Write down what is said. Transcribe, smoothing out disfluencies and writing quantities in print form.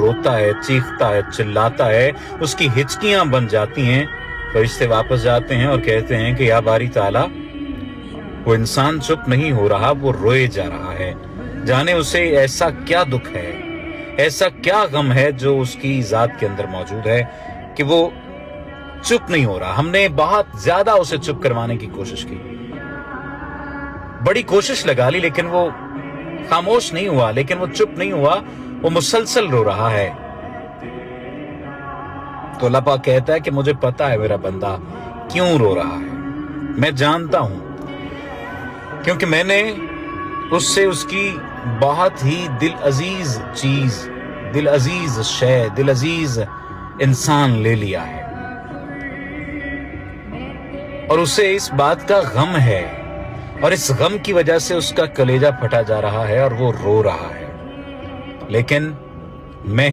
रोता है, चीखता है, चिल्लाता है, उसकी हिचकियां बन जाती हैं, फरिश्ते वापस जाते हैं और कहते हैं कि या बारी ताला, वो इंसान चुप नहीं हो रहा, वो रोए जा रहा है। जाने उसे ऐसा क्या दुख है, ऐसा क्या गम है जो उसकी जात के अंदर मौजूद है कि वो चुप नहीं हो रहा। हमने बहुत ज्यादा उसे चुप करवाने की कोशिश की, बड़ी कोशिश लगा ली, लेकिन वो खामोश नहीं हुआ, लेकिन वो चुप नहीं हुआ, वो मुसलसल रो रहा है। तो अल्लाह पाक कहता है कि मुझे पता है मेरा बंदा क्यों रो रहा है, मैं जानता हूं, क्योंकि मैंने उससे उसकी बहुत ही दिल अजीज चीज, दिल अजीज शय, दिल अजीज इंसान ले लिया है, और उसे इस बात का गम है, और इस गम की वजह से उसका कलेजा फटा जा रहा है और वो रो रहा है। लेकिन मैं